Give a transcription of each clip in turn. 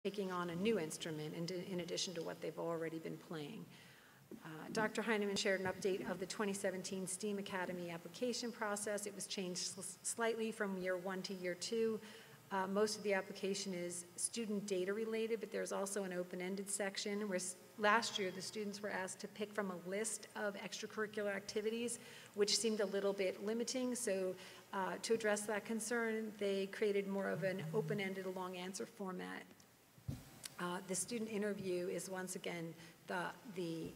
taking on a new instrument in addition to what they've already been playing. Dr. Heineman shared an update of the 2017 STEAM Academy application process. It was changed slightly from year 1 to year 2. Most of the application is student data related, but there's also an open-ended section where last year the students were asked to pick from a list of extracurricular activities, which seemed a little bit limiting. So to address that concern, they created more of an open-ended long answer format. The student interview is once again the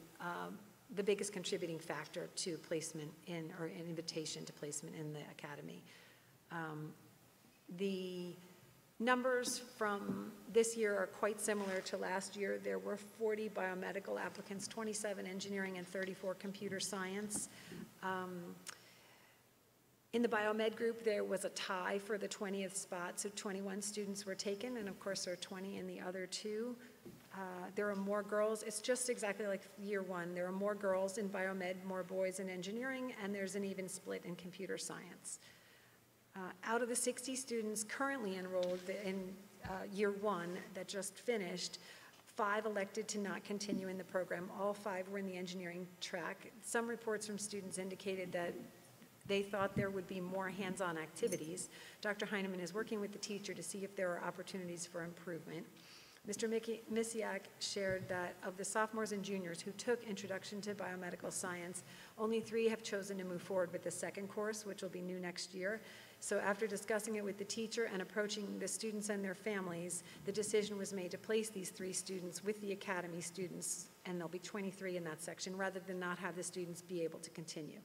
biggest contributing factor to placement in, or an invitation to placement in the academy. The numbers from this year are quite similar to last year. There were 40 biomedical applicants, 27 engineering, and 34 computer science. In the biomed group, there was a tie for the 20th spot, so 21 students were taken, and of course there are 20 in the other two. There are more girls. It's just exactly like year 1. There are more girls in biomed, more boys in engineering, and there's an even split in computer science. Out of the 60 students currently enrolled in year 1 that just finished, 5 elected to not continue in the program. All 5 were in the engineering track. Some reports from students indicated that they thought there would be more hands-on activities. Dr. Heineman is working with the teacher to see if there are opportunities for improvement. Mr. Misiak shared that of the sophomores and juniors who took Introduction to Biomedical Science, only 3 have chosen to move forward with the second course, which will be new next year. So after discussing it with the teacher and approaching the students and their families, the decision was made to place these 3 students with the academy students, and there'll be 23 in that section, rather than not have the students be able to continue.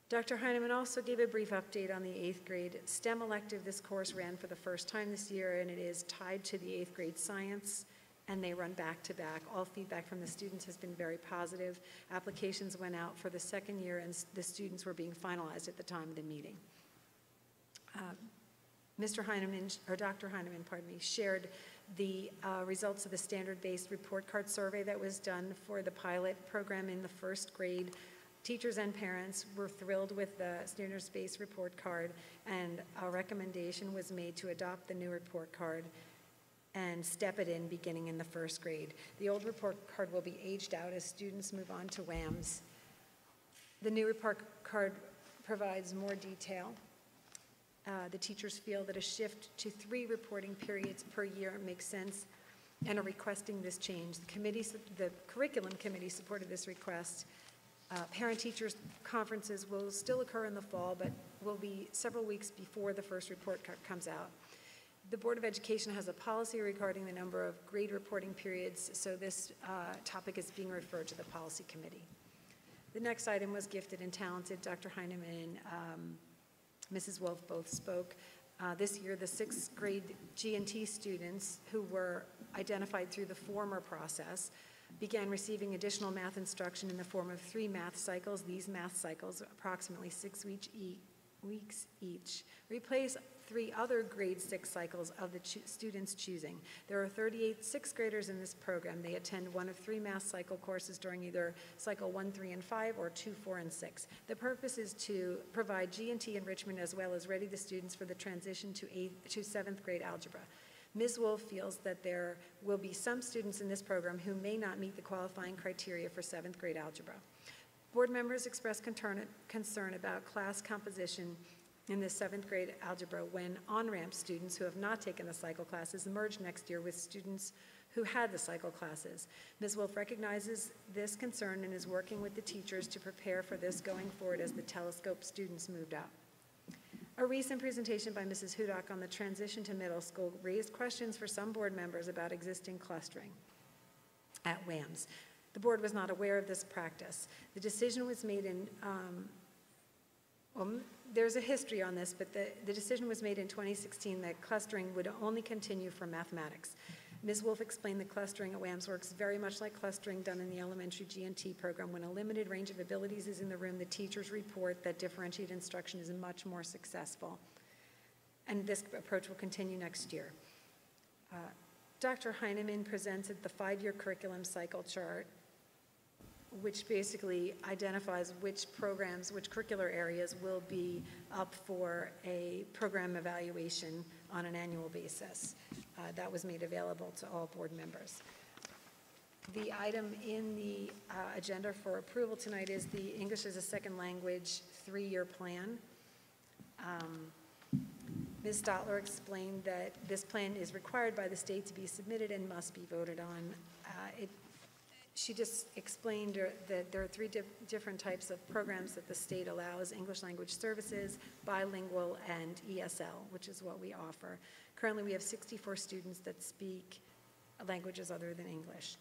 Dr. Heineman also gave a brief update on the 8th grade STEM elective. This course ran for the first time this year, and it is tied to the 8th grade science, and they run back to back. All feedback from the students has been very positive. Applications went out for the second year, and the students were being finalized at the time of the meeting. Mr. Heineman, or Dr. Heineman, pardon me, shared the results of the standard-based report card survey that was done for the pilot program in the 1st grade. Teachers and parents were thrilled with the standards-based report card, and a recommendation was made to adopt the new report card and step it in beginning in the 1st grade. The old report card will be aged out as students move on to WAMS. The new report card provides more detail. The teachers feel that a shift to 3 reporting periods per year makes sense and are requesting this change. The curriculum committee supported this request. Parent-teachers conferences will still occur in the fall, but will be several weeks before the first report card comes out. The Board of Education has a policy regarding the number of grade reporting periods, so this topic is being referred to the policy committee. The next item was gifted and talented. Dr. Heineman and Mrs. Wolf both spoke. This year, the 6th grade G&T students who were identified through the former process began receiving additional math instruction in the form of 3 math cycles. These math cycles, approximately 6 weeks each, replace 3 other grade 6 cycles of the students choosing. There are 38 6th graders in this program. They attend one of 3 math cycle courses during either cycle 1, 3, and 5 or 2, 4, and 6. The purpose is to provide G&T enrichment as well as ready the students for the transition to 7th grade algebra. Ms. Wolf feels that there will be some students in this program who may not meet the qualifying criteria for 7th grade algebra. Board members expressed concern about class composition in the 7th grade algebra when on-ramp students who have not taken the cycle classes merge next year with students who had the cycle classes. Ms. Wolf recognizes this concern and is working with the teachers to prepare for this going forward as the telescope students moved up. A recent presentation by Mrs. Hudak on the transition to middle school raised questions for some board members about existing clustering at WAMS. The board was not aware of this practice. The decision was made in, there's a history on this, but the decision was made in 2016 that clustering would only continue for mathematics. Ms. Wolf explained that clustering at WAMS works very much like clustering done in the elementary G&T program. When a limited range of abilities is in the room, the teachers report that differentiated instruction is much more successful. And this approach will continue next year. Dr. Heineman presented the 5-year curriculum cycle chart, which basically identifies which programs, which curricular areas will be up for a program evaluation on an annual basis. that was made available to all board members. The item in the agenda for approval tonight is the English as a Second Language 3-year plan. Ms. Stotler explained that this plan is required by the state to be submitted and must be voted on. She just explained that there are 3 different types of programs that the state allows: English language services, bilingual, and ESL, which is what we offer. Currently, we have 64 students that speak languages other than English.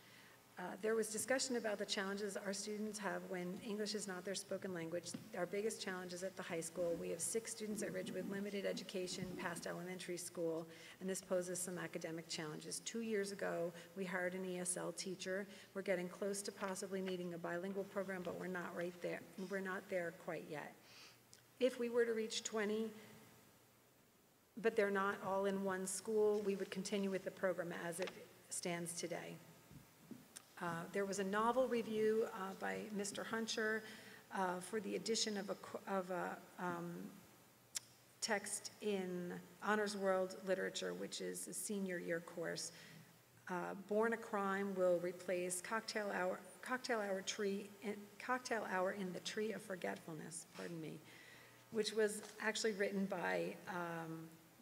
There was discussion about the challenges our students have when English is not their spoken language. Our biggest challenge is at the high school. We have 6 students at Ridge with limited education past elementary school, and this poses some academic challenges. 2 years ago, we hired an ESL teacher. We're getting close to possibly needing a bilingual program, but we're not right there. We're not there quite yet. If we were to reach 20, but they're not all in one school, we would continue with the program as it stands today. There was a novel review by Mr. Huncher for the addition of a text in Honors World Literature, which is a senior year course. Born a Crime will replace Cocktail Hour in the Tree of Forgetfulness, pardon me, which was actually written by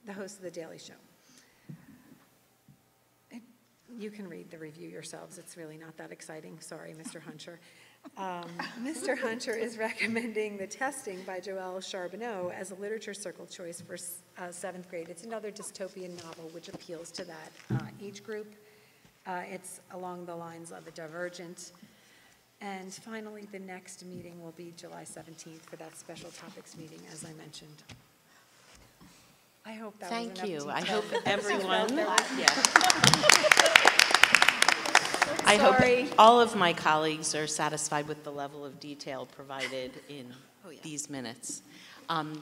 the host of The Daily Show. You can read the review yourselves. It's really not that exciting. Sorry, Mr. Huncher. Mr. Huncher is recommending The Testing by Joelle Charbonneau as a literature circle choice for 7th grade. It's another dystopian novel which appeals to that age group. It's along the lines of a Divergent. And finally, the next meeting will be July 17th for that special topics meeting, as I mentioned. I hope that was enough Thank you. detail. I hope everyone, I Sorry. hope all of my colleagues are satisfied with the level of detail provided in these minutes.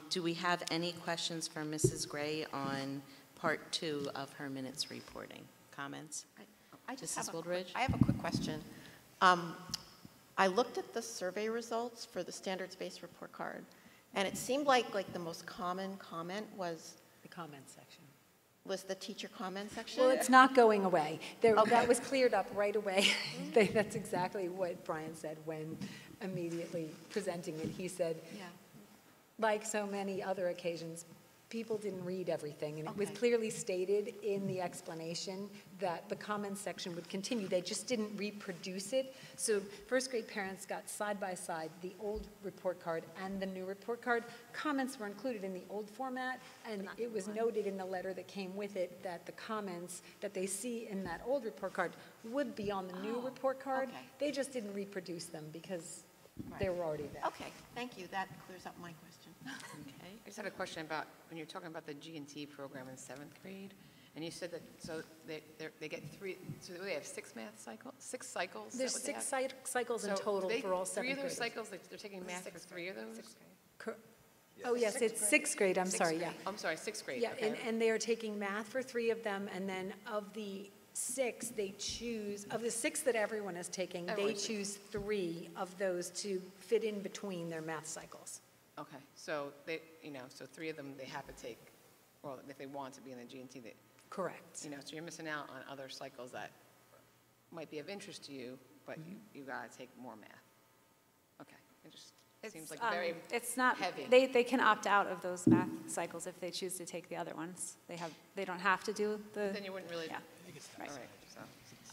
Do we have any questions for Mrs. Gray on part 2 of her minutes reporting? Comments? I just Mrs. Wildridge? I have a quick question. I looked at the survey results for the standards-based report card, and it seemed like the most common comment was The comments section. the teacher comment section. Well, it's not going away. That was cleared up right away. That's exactly what Brian said when immediately presenting it. He said, like so many other occasions, people didn't read everything, and it was clearly stated in the explanation that the comments section would continue. They just didn't reproduce it. So 1st grade parents got side by side the old report card and the new report card. Comments were included in the old format, and it was noted in the letter that came with it that the comments that they see in that old report card would be on the new report card. They just didn't reproduce them because they were already there. Okay, thank you. That clears up my question. Okay. I just had a question about when you're talking about the G&T program in 7th grade, and you said that so they get 3. So they have 6 math cycles. 6 cycles. There's 6 cycles in total for all 7th graders. 3 of those cycles, they're taking math for 3 of those. Oh yes, it's 6th grade. I'm sorry. Yeah. I'm sorry, 6th grade. Yeah, okay. and they are taking math for 3 of them, and then of the 6, they choose, of the 6 that everyone is taking, they choose 3 of those to fit in between their math cycles. Okay, so so 3 of them they have to take, well, if they want to be in the G&T, they, Correct. so you're missing out on other cycles that might be of interest to you, but you got to take more math. Okay, it just seems like very it's not heavy. They can opt out of those math cycles if they choose to take the other ones. They don't have to do the. Then you wouldn't really. Yeah.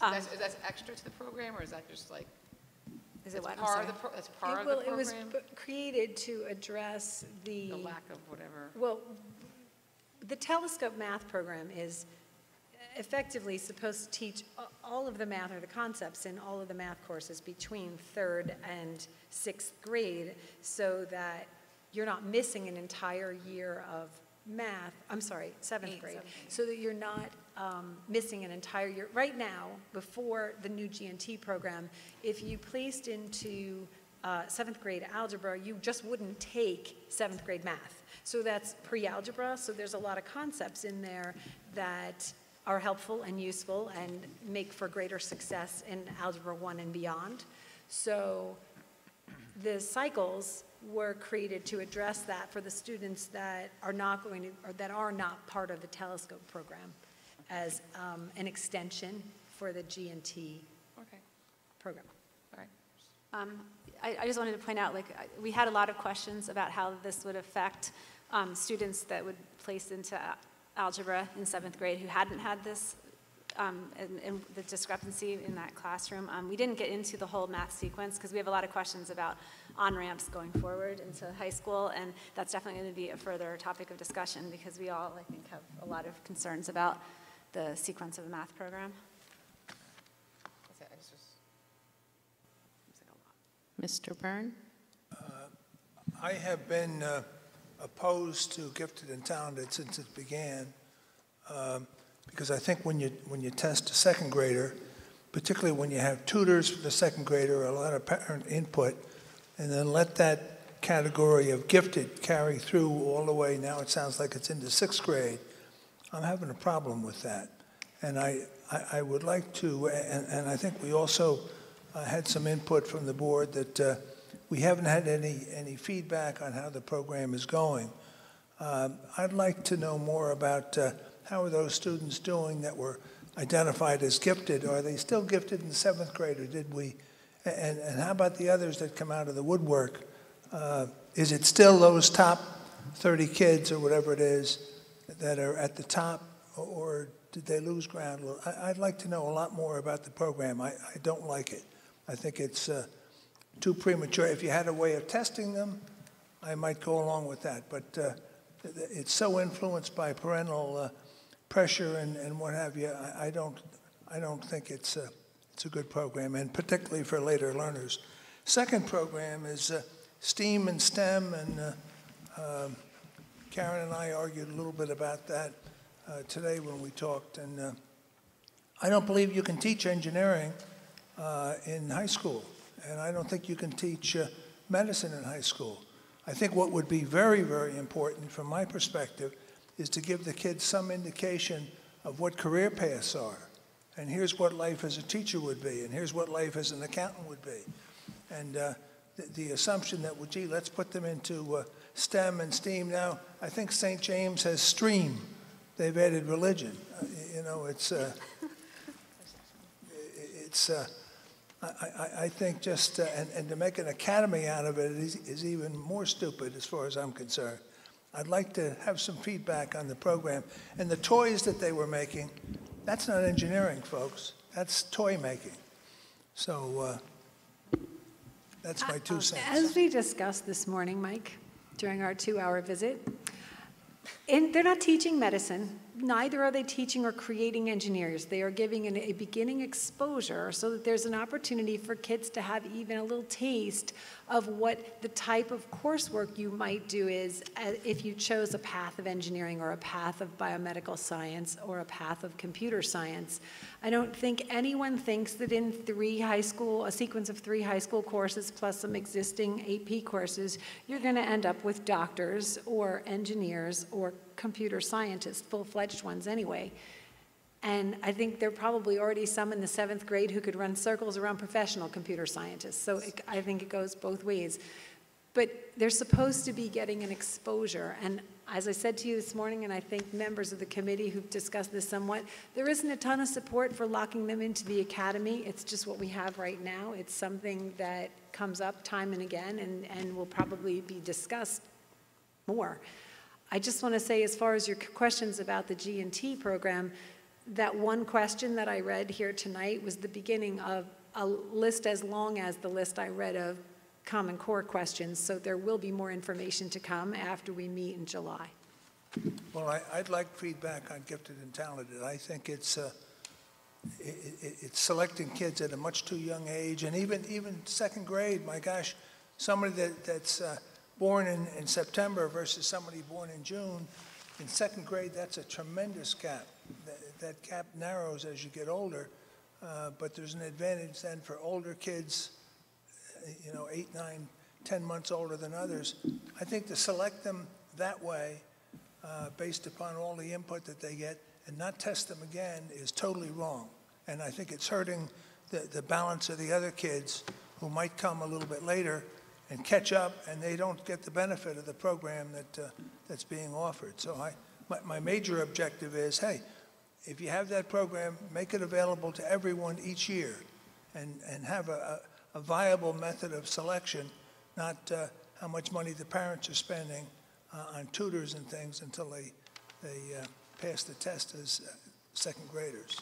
All right. So is that extra to the program, or is that just like? Is it what? I'm Part sorry. of the it's part of the program. It was created to address The lack of whatever. Well, the Telescope math program is effectively supposed to teach all of the math or the concepts in all of the math courses between 3rd and 6th grade so that you're not missing an entire year of math, I'm sorry, 7th grade, so that you're not missing an entire year. Right now, before the new G&T program, if you placed into 7th grade algebra, you just wouldn't take 7th grade math. So that's pre-algebra, so there's a lot of concepts in there that are helpful and useful and make for greater success in Algebra 1 and beyond. So the cycles were created to address that for the students that are not going to, or that are not part of the Telescope program. as an extension for the G&T Okay, program. all right. I just wanted to point out, like, we had a lot of questions about how this would affect students that would place into algebra in 7th grade who hadn't had this, and the discrepancy in that classroom. We didn't get into the whole math sequence because we have a lot of questions about on-ramps going forward into high school, and that's definitely going to be a further topic of discussion because we all, I think, have a lot of concerns about the sequence of the math program. That's it, it's just, seems like a lot. Mr. Byrne? I have been opposed to gifted and talented since it began, because I think when you test a second grader, particularly when you have tutors for the second grader, a lot of parent input, and then let that category of gifted carry through all the way, now it sounds like it's into 6th grade, I'm having a problem with that. And I would like to, and I think we also had some input from the board that we haven't had any feedback on how the program is going. I'd like to know more about how are those students doing that were identified as gifted? Are they still gifted in 7th grade, or did we? And how about the others that come out of the woodwork? Is it still those top 30 kids or whatever it is that are at the top, or did they lose ground? I'd like to know a lot more about the program. I don't like it. I think it's too premature. If you had a way of testing them, I might go along with that. But it's so influenced by parental pressure and what have you. I don't think it's a good program, and particularly for later learners. Second program is STEAM and STEM, and Karen and I argued a little bit about that today when we talked. And I don't believe you can teach engineering in high school, and I don't think you can teach medicine in high school. I think what would be very, very important from my perspective is to give the kids some indication of what career paths are. And here's what life as a teacher would be, and here's what life as an accountant would be. And the assumption that, well, gee, let's put them into STEM and STEAM. Now, I think St. James has STREAM. They've added religion. You know, I think just, and to make an academy out of it is even more stupid as far as I'm concerned. I'd like to have some feedback on the program. And the toys that they were making, that's not engineering, folks. That's toy making. So that's my 2 cents. As we discussed this morning, Mike, during our 2-hour visit, and they're not teaching medicine. Neither are they teaching or creating engineers. They are giving a beginning exposure so that there's an opportunity for kids to have even a little taste of what the type of coursework you might do is if you chose a path of engineering or a path of biomedical science or a path of computer science. I don't think anyone thinks that in a sequence of 3 high school courses plus some existing AP courses, you're going to end up with doctors or engineers or computer scientists, full-fledged ones anyway. And I think there are probably already some in the 7th grade who could run circles around professional computer scientists. So I think it goes both ways. But they're supposed to be getting an exposure. And as I said to you this morning, and I think members of the committee who've discussed this somewhat, there isn't a ton of support for locking them into the academy. It's just what we have right now. It's something that comes up time and again and will probably be discussed more. I just want to say, as far as your questions about the G&T program, that one question that I read here tonight was the beginning of a list as long as the list I read of Common Core questions, so there will be more information to come after we meet in July. Well, I'd like feedback on gifted and talented. I think it's selecting kids at a much too young age, and even 2nd grade, my gosh, somebody that's born in September versus somebody born in June, in 2nd grade, that's a tremendous gap. That gap narrows as you get older, but there's an advantage then for older kids, 8, 9, 10 months older than others. I think to select them that way, based upon all the input that they get, and not test them again is totally wrong. And I think it's hurting the balance of the other kids who might come a little bit later and catch up, and they don't get the benefit of the program that's being offered. So my major objective is, hey, if you have that program, make it available to everyone each year and have a viable method of selection, not how much money the parents are spending on tutors and things until they pass the test as second graders.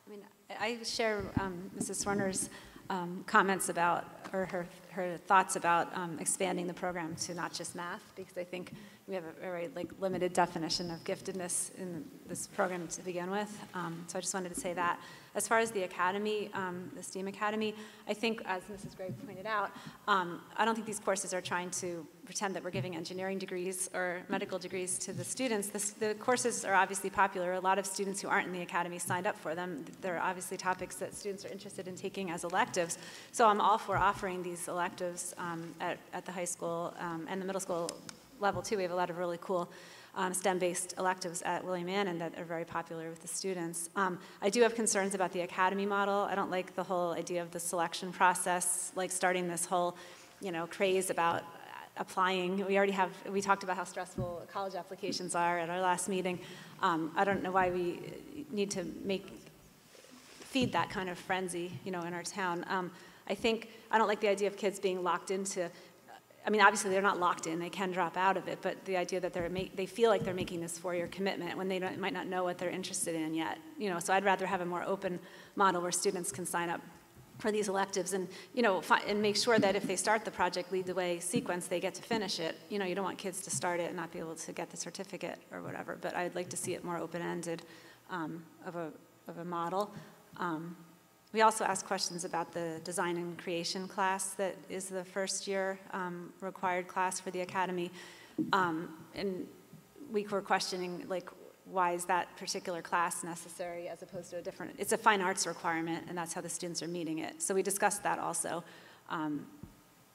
I mean, I share Mrs. Swerner's comments about, or her thoughts about expanding the program to not just math, because I think we have a very limited definition of giftedness in this program to begin with. So I just wanted to say that. As far as the academy, the STEAM Academy, I think, as Mrs. Gray pointed out, I don't think these courses are trying to pretend that we're giving engineering degrees or medical degrees to the students. The courses are obviously popular. A lot of students who aren't in the academy signed up for them. They're obviously topics that students are interested in taking as electives. So I'm all for offering these electives at the high school and the middle school level too. We have a lot of really cool STEM-based electives at William Annan that are very popular with the students. I do have concerns about the academy model. I don't like the whole idea of the selection process, like starting this whole, craze about applying. We talked about how stressful college applications are at our last meeting. I don't know why we need to feed that kind of frenzy, in our town. I don't like the idea of kids being locked into, obviously they're not locked in, they can drop out of it, but the idea that they feel like they're making this 4-year commitment when they might not know what they're interested in yet. So I'd rather have a more open model where students can sign up for these electives and, and make sure that if they start the Project Lead the Way sequence, they get to finish it. You don't want kids to start it and not be able to get the certificate or whatever, but I'd like to see it more open-ended of a model. We also asked questions about the design and creation class that is the first year required class for the academy. And we were questioning, why is that particular class necessary as opposed to it's a fine arts requirement, and that's how the students are meeting it. So we discussed that also.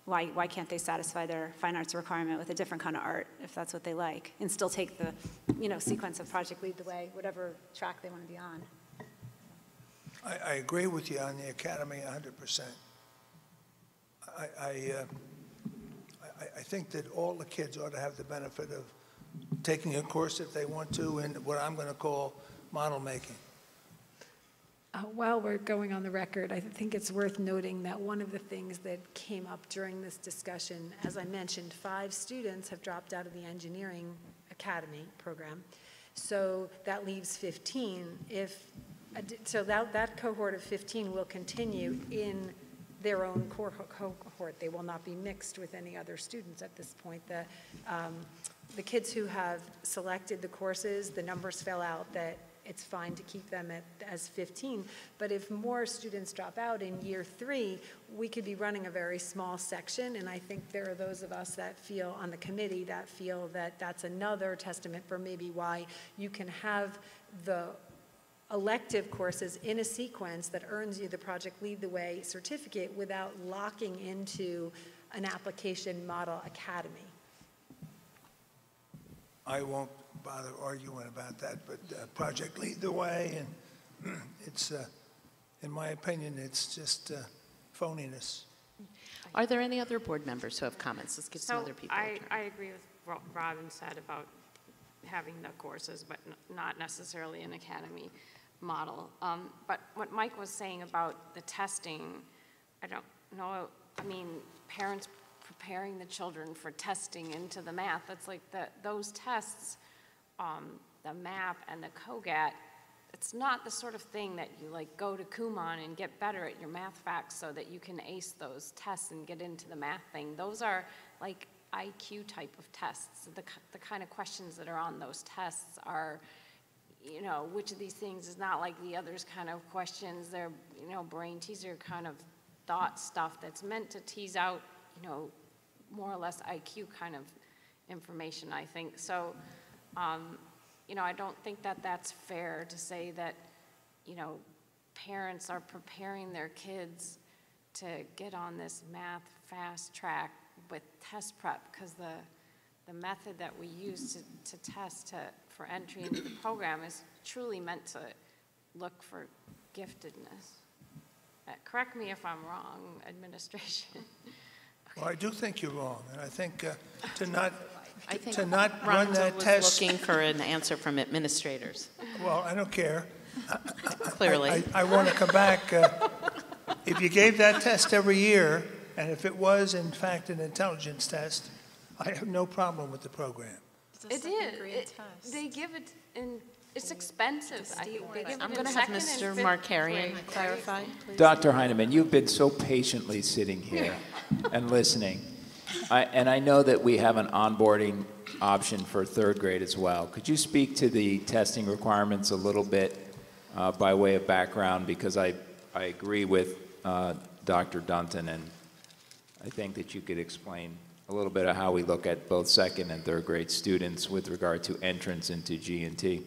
Why can't they satisfy their fine arts requirement with a different kind of art, if that's what they like, and still take the, sequence of Project Lead the Way, whatever track they want to be on. I agree with you on the academy 100%. I think that all the kids ought to have the benefit of taking a course if they want to in what I'm going to call model making. While we're going on the record, I think it's worth noting that one of the things that came up during this discussion, as I mentioned, 5 students have dropped out of the engineering academy program. So that leaves 15. So that cohort of 15 will continue in their own cohort. They will not be mixed with any other students at this point. The kids who have selected the courses, the numbers fell out that it's fine to keep them as 15. But if more students drop out in year 3, we could be running a very small section. And I think there are those of us that feel on the committee that feel that that's another testament for maybe why you can have the elective courses in a sequence that earns you the Project Lead the Way certificate without locking into an application model academy. I won't bother arguing about that, but Project Lead the Way, and it's, in my opinion, it's just phoniness. Are there any other board members who have comments? Let's give some other people a turn. I agree with what Robin said about having the courses, but not necessarily an academy model. But what Mike was saying about the testing, I don't know, parents preparing the children for testing into the math, that's like those tests, the MAP and the COGAT, it's not the sort of thing that you go to Kumon and get better at your math facts so that you can ace those tests and get into the math thing. Those are IQ type of tests. The kind of questions that are on those tests are, which of these things is not like the others kind of questions. They're, brain teaser kind of thought stuff that's meant to tease out, more or less IQ kind of information, I think. So, I don't think that that's fair to say that, parents are preparing their kids to get on this math fast track with test prep, because the method that we use to test for entry into the program is truly meant to look for giftedness. Correct me if I'm wrong, administration. Well, I do think you're wrong, and I think to I think to not run Rhonda that was test. looking for an answer from administrators, Well, I don't care. clearly. I want to come back. If you gave that test every year, and if it was in fact an intelligence test, I have no problem with the program. It is. They give it in, it's expensive. I think they give it I'm in going to have second and Mr. fifth Markarian grade. clarify, please. Dr. Heineman, you've been so patiently sitting here and listening. And I know that we have an onboarding option for third grade as well. Could you speak to the testing requirements a little bit by way of background? Because I agree with Dr. Dunton, and I think that you could explain a little bit of how we look at both second and third grade students with regard to entrance into G&T.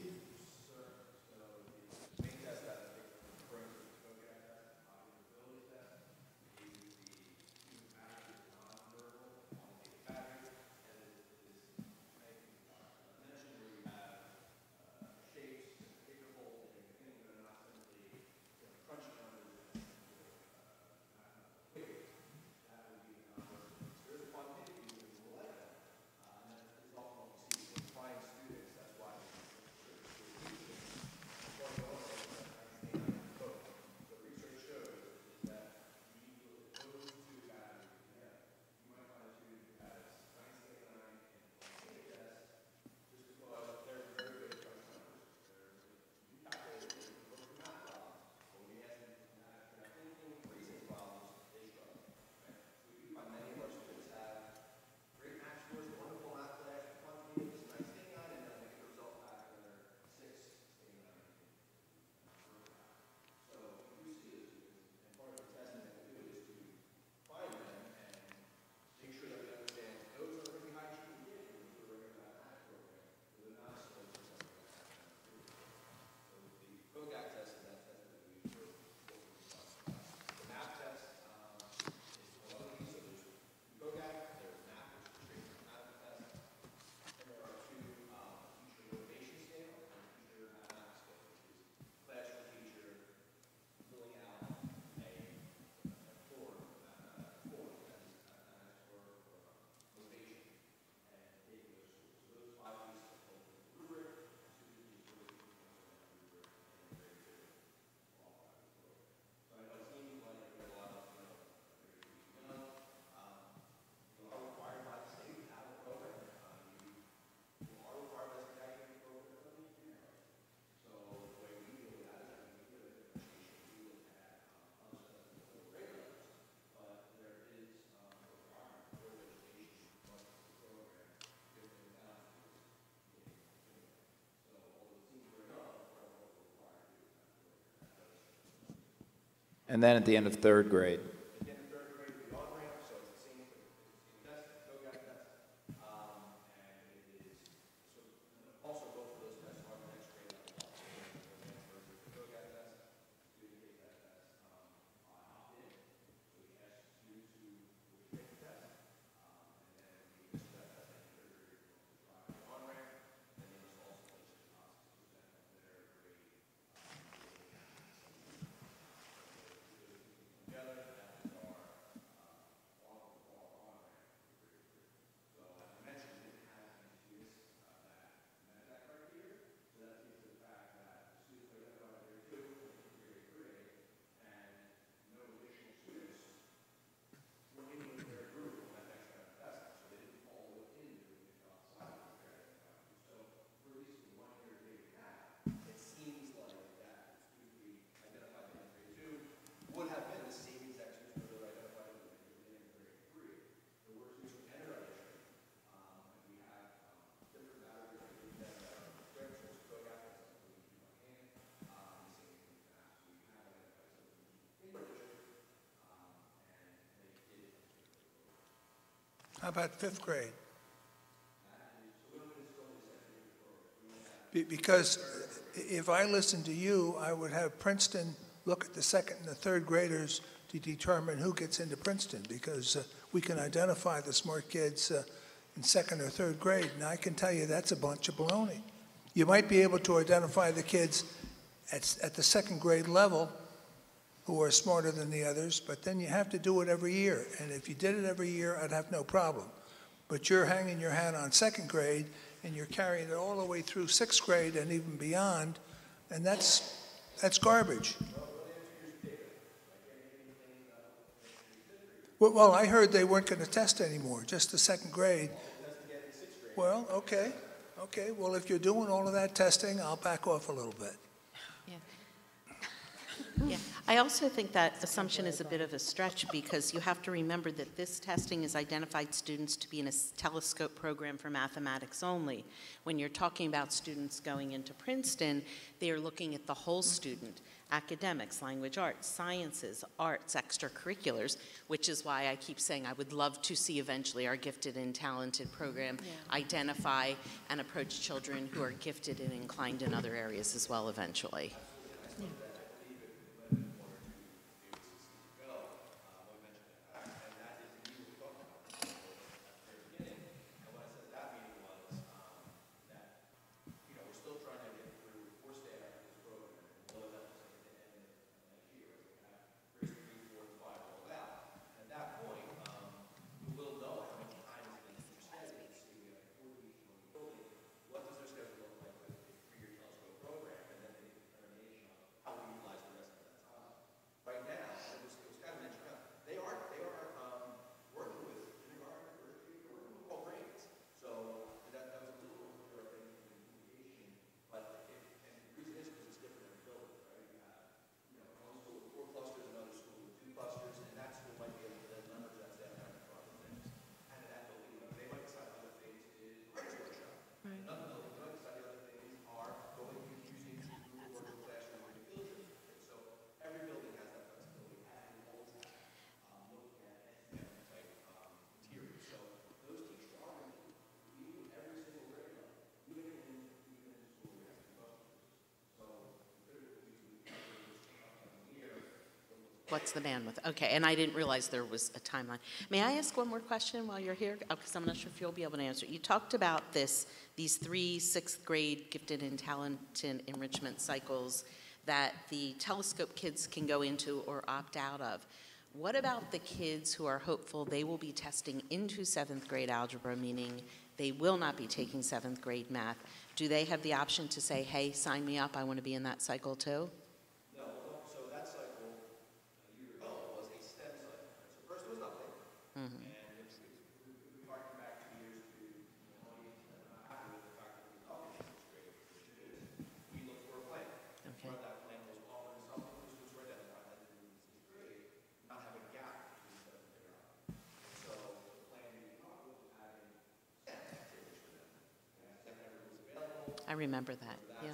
And then at the end of third grade. How about fifth grade? Because if I listened to you, I would have Princeton look at the second and the third graders to determine who gets into Princeton, because we can identify the smart kids in second or third grade, and I can tell you that's a bunch of baloney. You might be able to identify the kids at the second grade level who are smarter than the others, but then you have to do it every year. And if you did it every year, I'd have no problem. but you're hanging your hat on second grade, and you're carrying it all the way through sixth grade and even beyond, and that's garbage. Well, I heard they weren't going to test anymore, just the second grade. Well, okay. Well, if you're doing all of that testing, I'll back off a little bit. Yeah, I also think that assumption is a bit of a stretch because you have to remember that this testing has identified students to be in a telescope program for mathematics only. When you're talking about students going into Princeton, they are looking at the whole student, academics, language arts, sciences, arts, extracurriculars, which is why I keep saying I would love to see eventually our gifted and talented program identify and approach children who are gifted and inclined in other areas as well eventually. What's the bandwidth? Okay, and I didn't realize there was a timeline. May I ask one more question while you're here? Because I'm not sure if you'll be able to answer it. You talked about these 3 sixth grade gifted and talented enrichment cycles that the telescope kids can go into or opt out of. What about the kids who are hopeful they will be testing into 7th grade algebra, meaning they will not be taking 7th grade math? Do they have the option to say, hey, sign me up, I want to be in that cycle too? I remember that, yeah.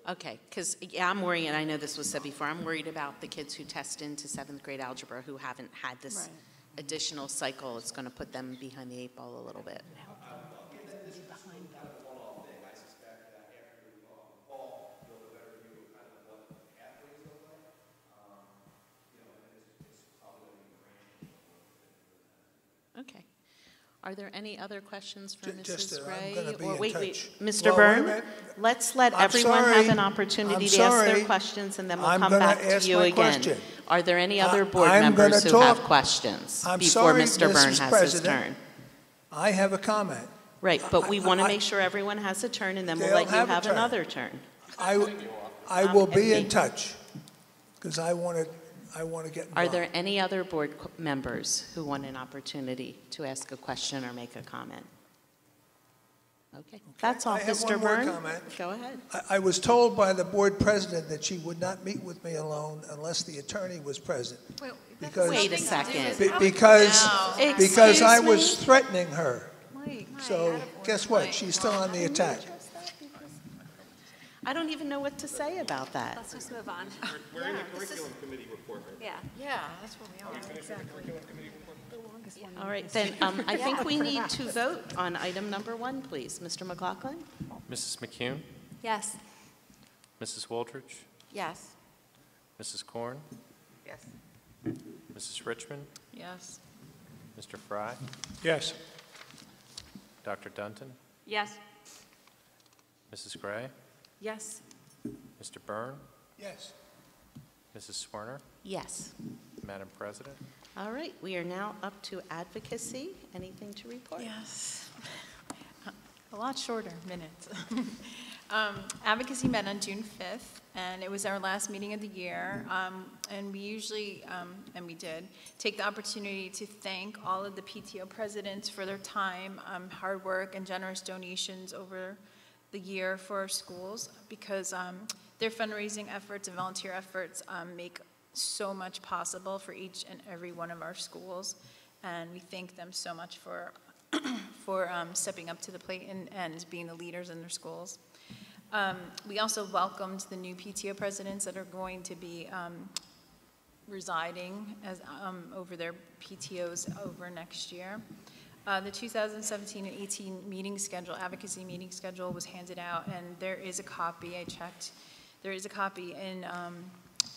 Okay, because I'm worried, and I know this was said before, I'm worried about the kids who test into 7th grade algebra who haven't had this additional cycle. It's going to put them behind the 8 ball a little bit. Okay. Are there any other questions for Mrs. Gray? I'm gonna be or in wait, touch. Mr. Well, Byrne, wait a minute. let's let I'm everyone sorry. have an opportunity to ask their questions, and then we'll come back to you again. Question. Are there any other board I'm members gonna who have talk. questions I'm before sorry, Mr. Byrne Mrs. has his President. turn? I have a comment. Right, but we want to I- make sure everyone has a turn, and then we'll They'll let you have a have turn. another turn. I will be in and me. touch, because I want to get involved. Are there any other board members who want an opportunity to ask a question or make a comment? Okay, that's all, I have Mr. one more Byrne. comment. Go ahead. I was told by the board president that she would not meet with me alone unless the attorney was present. Because Wait a second. because I Excuse was me? threatening her. So guess what? She's still on the attack. I don't even know what to say about that. Let's just move on. We're in the curriculum committee report right now. Yeah. Yeah, that's what we are. All right, then I think we need to vote on item number 1, please. Mr. McLaughlin? Mrs. McCune, Yes. Mrs. Waldridge, Yes. Mrs. Korn, Yes. Mrs. Richmond, Yes. Mr. Fry, Yes. Dr. Dunton, Yes. Mrs. Gray, Yes. Mr. Byrne, Yes. Mrs. Swerner, Yes. Madam President. All right, we are now up to advocacy. Anything to report? Yes. A lot shorter minutes. Advocacy met on June 5th, and it was our last meeting of the year. And we usually, and we did, take the opportunity to thank all of the PTO presidents for their time, hard work, and generous donations over the year for our schools, because their fundraising efforts and volunteer efforts make so much possible for each and every one of our schools. And we thank them so much for stepping up to the plate and being the leaders in their schools. We also welcomed the new PTO presidents that are going to be residing as, over their PTOs over next year. The 2017 and 18 meeting schedule, advocacy meeting schedule was handed out, and there is a copy, I checked, there is a copy in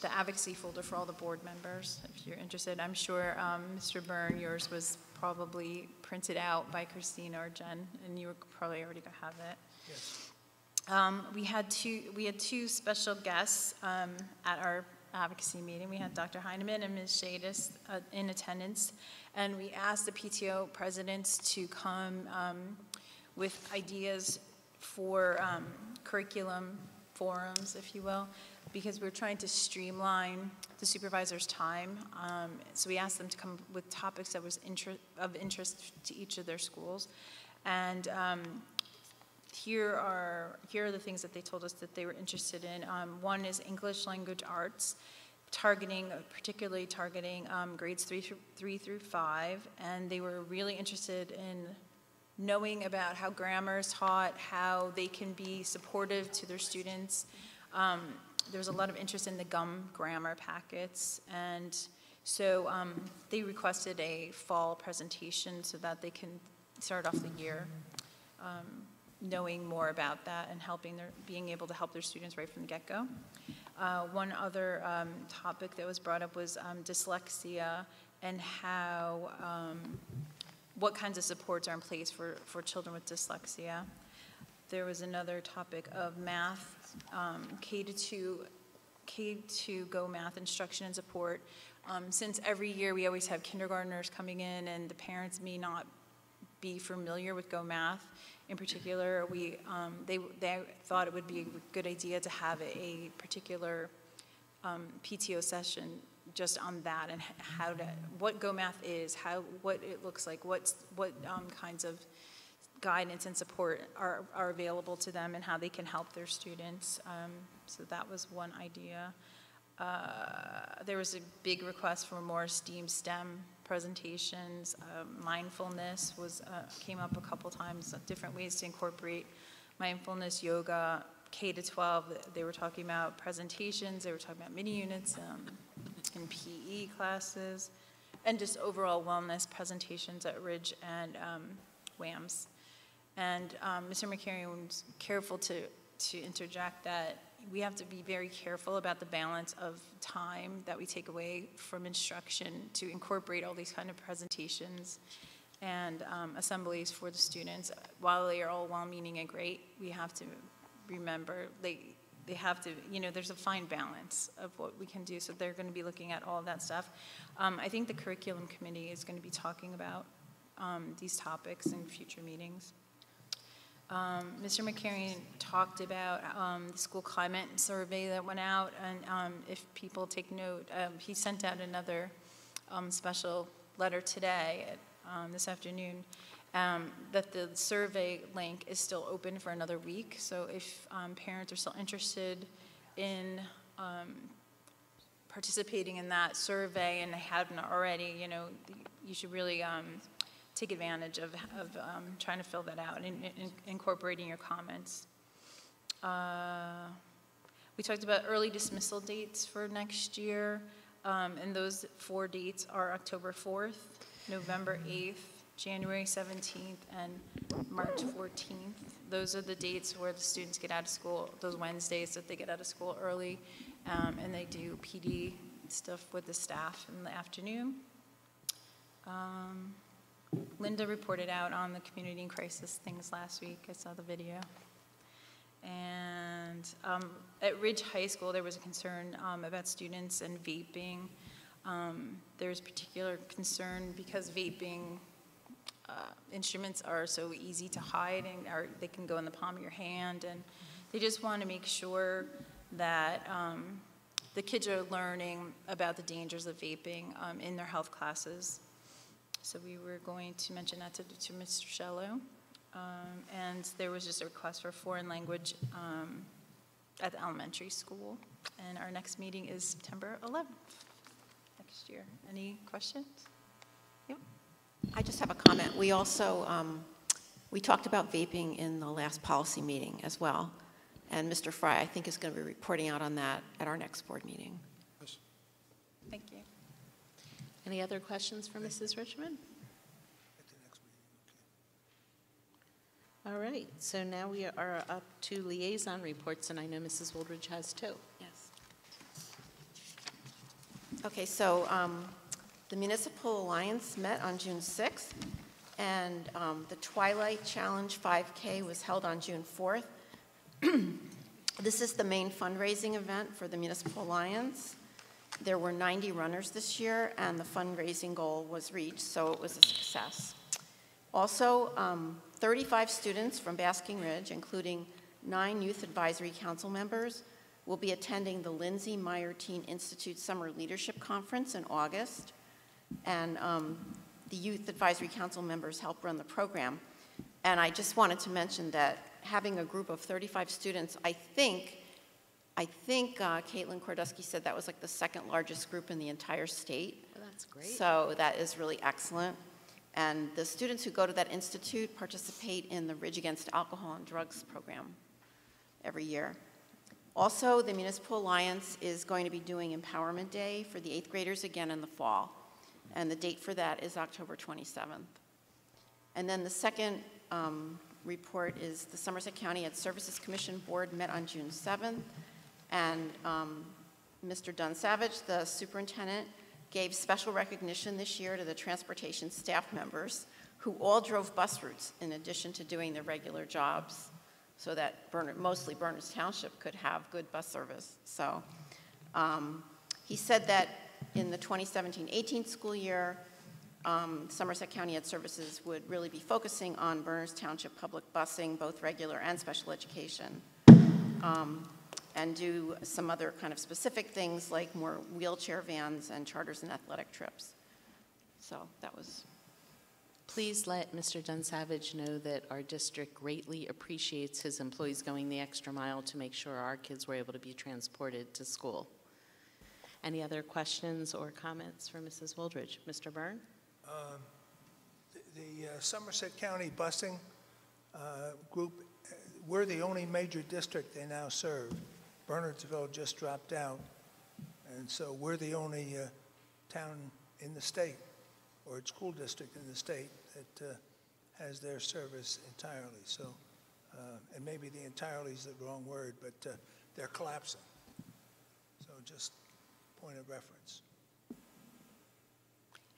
the advocacy folder for all the board members, if you're interested. I'm sure, Mr. Byrne, yours was probably printed out by Christina or Jen, and you were probably already gonna have it. Yes. We had two special guests at our advocacy meeting. We had Dr. Heineman and Ms. Shadis in attendance, and we asked the PTO presidents to come with ideas for curriculum forums, if you will, because we're trying to streamline the supervisor's time. So we asked them to come with topics that was of interest to each of their schools. And here are the things that they told us that they were interested in. One is English language arts, particularly targeting grades 3 through 5, and they were really interested in knowing about how grammar is taught, how they can be supportive to their students. There was a lot of interest in the GUM grammar packets, and so they requested a fall presentation so that they can start off the year knowing more about that and being able to help their students right from the get-go. One other topic that was brought up was dyslexia and how, what kinds of supports are in place for children with dyslexia. There was another topic of math, K-2 Go math instruction and support. Since every year we always have kindergartners coming in and the parents may not be familiar with Go Math. In particular, they thought it would be a good idea to have a particular PTO session just on that and what Go Math is, what it looks like, what kinds of guidance and support are available to them and how they can help their students. So that was one idea. There was a big request for more STEM presentations. Mindfulness came up a couple times, different ways to incorporate mindfulness, yoga, K-12. They were talking about presentations, they were talking about mini units in PE classes, and just overall wellness presentations at Ridge and WAMS. And Mr. McCarry was careful to interject that we have to be very careful about the balance of time that we take away from instruction to incorporate all these kind of presentations and assemblies for the students. While they are all well-meaning and great, we have to remember they have to, there's a fine balance of what we can do, so they're going to be looking at all of that stuff. I think the curriculum committee is going to be talking about these topics in future meetings. Mr. McCarry talked about the school climate survey that went out, and if people take note, he sent out another special letter today, this afternoon, that the survey link is still open for another week. So if parents are still interested in participating in that survey and they haven't already, you should really take advantage of trying to fill that out and incorporating your comments. We talked about early dismissal dates for next year, and those 4 dates are October 4th, November 8th, January 17th, and March 14th. Those are the dates where the students get out of school, those Wednesdays that they get out of school early, and they do PD stuff with the staff in the afternoon. Linda reported out on the community and crisis things last week. I saw the video. And at Ridge High School, there was a concern about students and vaping. There's particular concern because vaping instruments are so easy to hide, and they can go in the palm of your hand, and they just want to make sure that the kids are learning about the dangers of vaping in their health classes. So we were going to mention that to Mr. Shello. And there was just a request for foreign language at the elementary school. And our next meeting is September 11th next year. Any questions? Yep. I just have a comment. We also, we talked about vaping in the last policy meeting as well. And Mr. Fry, I think, is going to be reporting out on that at our next board meeting. Thank you. Any other questions for Mrs. Richmond? All right, so now we are up to liaison reports, and I know Mrs. Wooldridge has two. Yes. Okay, so the Municipal Alliance met on June 6th, and the Twilight Challenge 5K was held on June 4th. This is the main fundraising event for the Municipal Alliance. There were 90 runners this year, and the fundraising goal was reached, so it was a success. Also, 35 students from Basking Ridge, including 9 Youth Advisory Council members, will be attending the Lindsay Meyer Teen Institute Summer Leadership Conference in August. And the Youth Advisory Council members help run the program. And I just wanted to mention that having a group of 35 students, I think Caitlin Kordusky said that was like the second largest group in the entire state. Well, that's great. So that is really excellent. And the students who go to that institute participate in the Ridge Against Alcohol and Drugs program every year. Also, the Municipal Alliance is going to be doing Empowerment Day for the 8th graders again in the fall. And the date for that is October 27th. And then the second report is the Somerset County Ed Services Commission Board met on June 7th. And Mr. Dunsavage, the superintendent, gave special recognition this year to the transportation staff members who all drove bus routes in addition to doing their regular jobs so that mostly Berners Township could have good bus service. So he said that in the 2017-18 school year, Somerset County Ed Services would really be focusing on Berners Township public busing, both regular and special education. And do some other kind of specific things like more wheelchair vans and charters and athletic trips. So that was. Please let Mr. Dunsavage know that our district greatly appreciates his employees going the extra mile to make sure our kids were able to be transported to school. Any other questions or comments for Mrs. Wooldridge? Mr. Byrne? The Somerset County busing group, we're the only major district they now serve. Bernardsville just dropped out, and so we're the only town in the state, or school district in the state, that has their service entirely. So, and maybe the entirely is the wrong word, but they're collapsing. So just point of reference.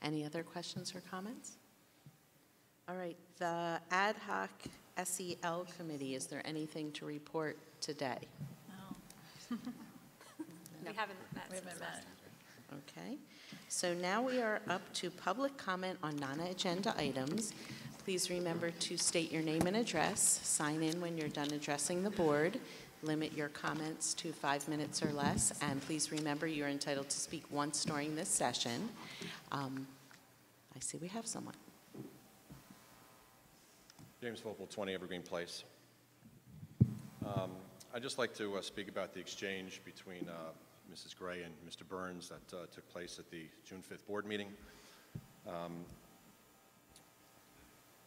Any other questions or comments? All right, the ad hoc SEL committee, is there anything to report today? We haven't met since last time. Okay, so now we are up to public comment on non-agenda items. Please remember to state your name and address, sign in when you're done addressing the board, limit your comments to 5 minutes or less, and please remember you're entitled to speak once during this session. I see we have someone. James Vogel, 20 Evergreen Place. I'd just like to speak about the exchange between Mrs. Gray and Mr. Burns that took place at the June 5th board meeting.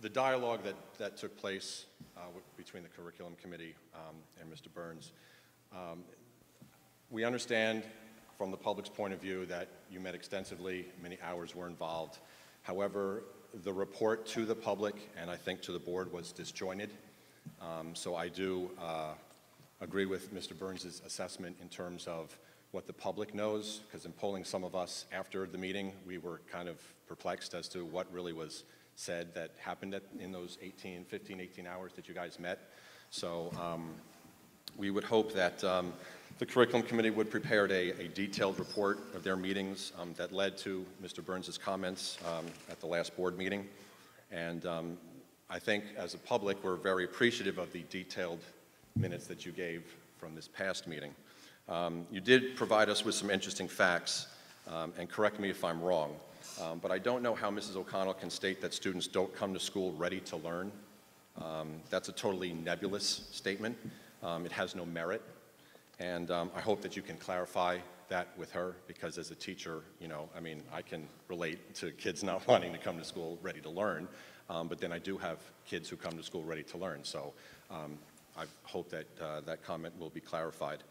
The dialogue that took place between the curriculum committee and Mr. Burns, we understand from the public's point of view that you met extensively, many hours were involved. However, the report to the public and I think to the board was disjointed. So I do agree with Mr. Burns' assessment in terms of what the public knows, because in polling some of us after the meeting, we were kind of perplexed as to what really was said that happened in those 18 hours that you guys met. So we would hope that the curriculum committee would prepare a detailed report of their meetings that led to Mr. Burns' comments at the last board meeting. And I think as a public, we're very appreciative of the detailed minutes that you gave from this past meeting. You did provide us with some interesting facts, and correct me if I'm wrong, but I don't know how Mrs. O'Connell can state that students don't come to school ready to learn. That's a totally nebulous statement. It has no merit, and I hope that you can clarify that with her, because as a teacher, you know, I mean, I can relate to kids not wanting to come to school ready to learn, but then I do have kids who come to school ready to learn, so I hope that that comment will be clarified.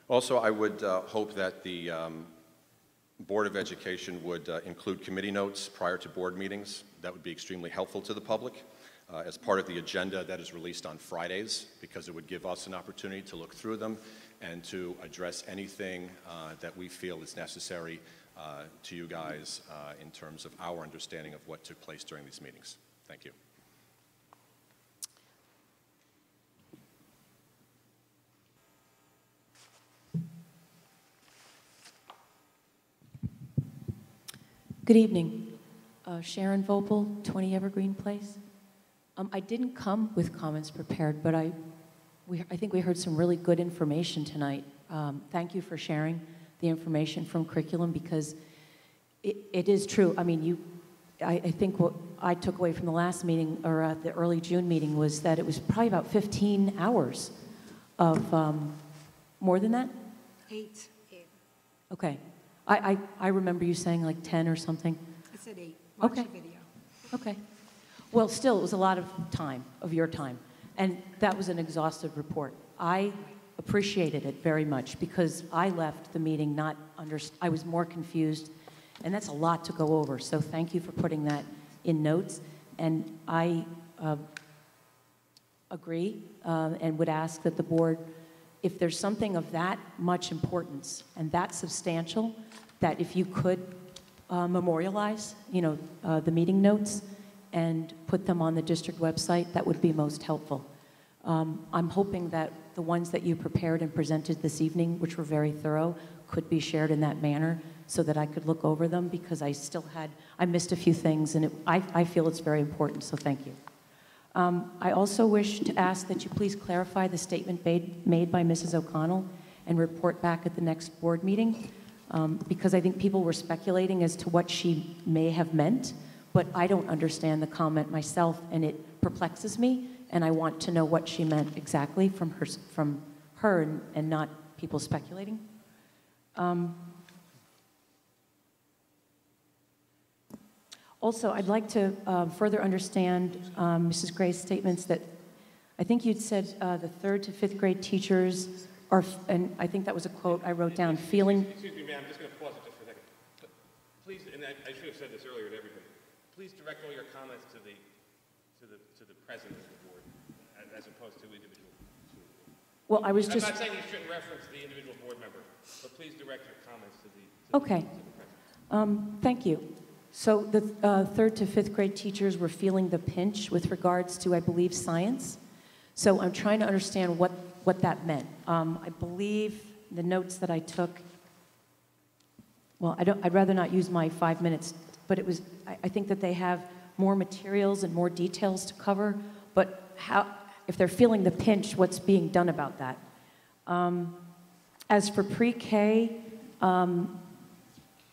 Also, I would hope that the Board of Education would include committee notes prior to board meetings. That would be extremely helpful to the public as part of the agenda that is released on Fridays, because it would give us an opportunity to look through them and to address anything that we feel is necessary to you guys in terms of our understanding of what took place during these meetings. Thank you. Good evening. Sharon Vopel, 20 Evergreen Place. I didn't come with comments prepared, but I think we heard some really good information tonight. Thank you for sharing the information from curriculum, because it is true. I mean, I think what I took away from the last meeting, or the early June meeting, was that it was probably about 15 hours of, more than that? 8. Okay. I remember you saying like 10 or something. I said 8. Watch Okay. the video. Okay. Well, still, it was a lot of time, of your time. And that was an exhaustive report. I appreciated it very much, because I left the meeting I was more confused, and that's a lot to go over. So thank you for putting that in notes. And I agree and would ask that the board, if there's something of that much importance and that substantial, that if you could memorialize, the meeting notes and put them on the district website, that would be most helpful. I'm hoping that the ones that you prepared and presented this evening, which were very thorough, could be shared in that manner so that I could look over them, because I missed a few things, and I feel it's very important, so thank you. I also wish to ask that you please clarify the statement made by Mrs. O'Connell and report back at the next board meeting, because I think people were speculating as to what she may have meant, but I don't understand the comment myself, and it perplexes me, and I want to know what she meant exactly from her and not people speculating. Also, I'd like to further understand Mrs. Gray's statements that I think you'd said the 3rd to 5th grade teachers are, and I think that was a quote I wrote down, feeling... Excuse me, ma'am, I'm just going to pause it just for a second. Please, and I should have said this earlier to everybody, please direct all your comments to the president of the board, as opposed to individual. Well, I was I'm just... not saying you shouldn't reference the individual board member, but please direct your comments to the Okay. Thank you. So the 3rd to 5th grade teachers were feeling the pinch with regards to, I believe, science. So I'm trying to understand what that meant. I believe the notes that I took, well, I'd rather not use my 5 minutes, but it was, I think that they have more materials and more details to cover, but if they're feeling the pinch, what's being done about that? As for pre-K,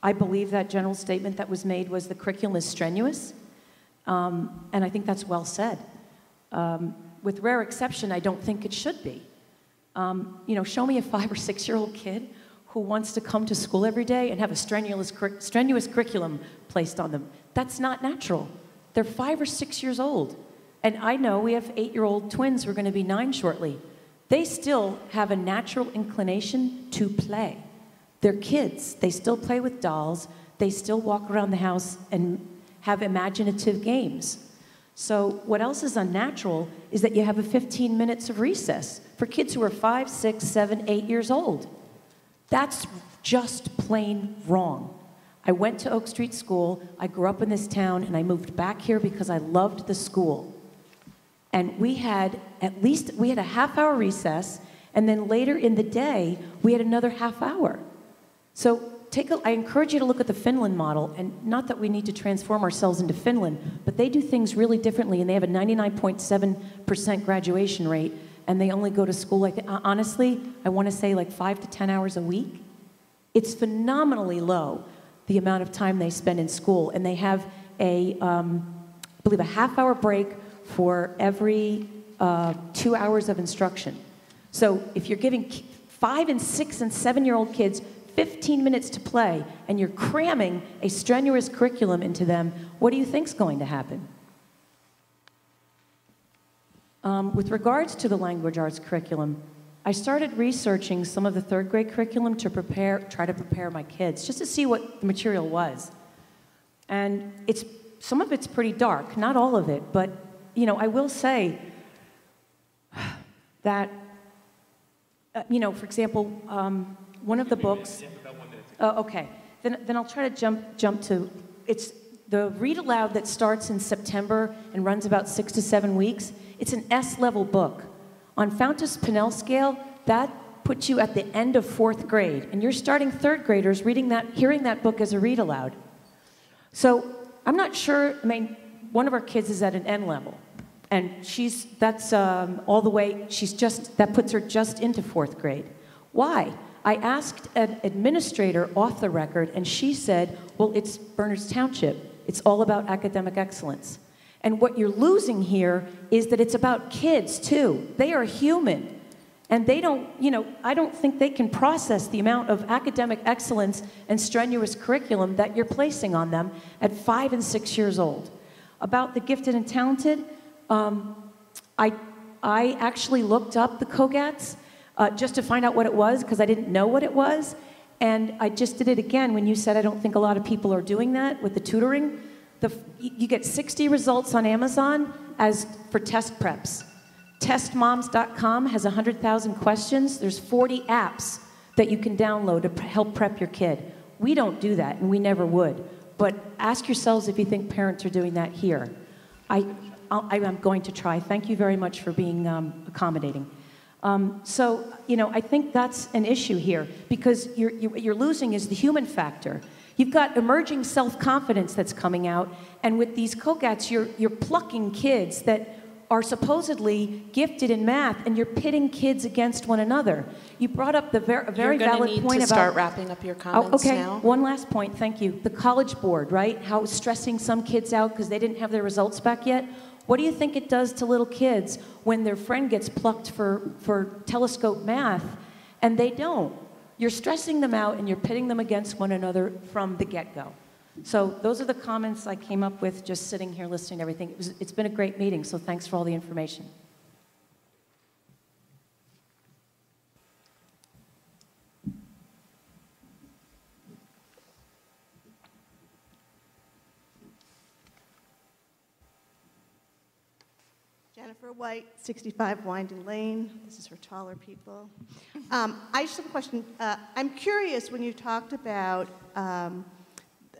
I believe that general statement that was made was the curriculum is strenuous, and I think that's well said. With rare exception, I don't think it should be. Show me a 5 or 6-year-old kid who wants to come to school every day and have a strenuous curriculum placed on them. That's not natural. They're 5 or 6 years old. And I know we have 8-year-old twins who are going to be 9 shortly. They still have a natural inclination to play. They're kids. They still play with dolls. They still walk around the house and have imaginative games. So what else is unnatural is that you have a 15 minutes of recess for kids who are 5, 6, 7, 8 years old. That's just plain wrong. I went to Oak Street School, I grew up in this town, and I moved back here because I loved the school. And we had a half-hour recess, and then later in the day, we had another half hour. So I encourage you to look at the Finland model, and not that we need to transform ourselves into Finland, but they do things really differently, and they have a 99.7% graduation rate, and they only go to school, honestly, I want to say like 5 to 10 hours a week. It's phenomenally low, the amount of time they spend in school, and they have I believe a half-hour break for every 2 hours of instruction. So if you're giving 5 and 6 and 7-year-old kids 15 minutes to play, and you're cramming a strenuous curriculum into them, what do you think's going to happen? With regards to the language arts curriculum, I started researching some of the 3rd grade curriculum to try to prepare my kids, just to see what the material was. And some of it's pretty dark, not all of it, but I will say that, for example, one of the books. Oh, okay. Then I'll try to jump to. It's the read aloud that starts in September and runs about 6 to 7 weeks. It's an S-level book. On Fountas Pinnell scale, that puts you at the end of 4th grade, and you're starting 3rd graders hearing that book as a read aloud. So I'm not sure. I mean, one of our kids is at an N level, and that puts her just into 4th grade. Why? I asked an administrator off the record, and she said, well, it's Berners Township. It's all about academic excellence. And what you're losing here is that it's about kids, too. They are human. And they don't, I don't think they can process the amount of academic excellence and strenuous curriculum that you're placing on them at 5 and 6 years old. About the gifted and talented, I actually looked up the COGATs just to find out what it was, because I didn't know what it was. And I just did it again when you said I don't think a lot of people are doing that with the tutoring. You get 60 results on Amazon for test preps. Testmoms.com has 100,000 questions. There's 40 apps that you can download to help prep your kid. We don't do that, and we never would. But ask yourselves if you think parents are doing that here. I'm going to try. Thank you very much for being accommodating. So, I think that's an issue here, because what you're losing is the human factor. You've got emerging self-confidence that's coming out, and with these COGATs, you're plucking kids that are supposedly gifted in math, and you're pitting kids against one another. You brought up a very valid point about... You're going to need to start wrapping up your comments now. One last point, thank you. The College Board, right? How it's stressing some kids out because they didn't have their results back yet. What do you think it does to little kids when their friend gets plucked for telescope math and they don't? You're stressing them out and you're pitting them against one another from the get-go. So those are the comments I came up with just sitting here listening to everything. It's been a great meeting, so thanks for all the information. Jennifer White, 65 Winding Lane. This is for taller people. I just have a question. I'm curious, when you talked about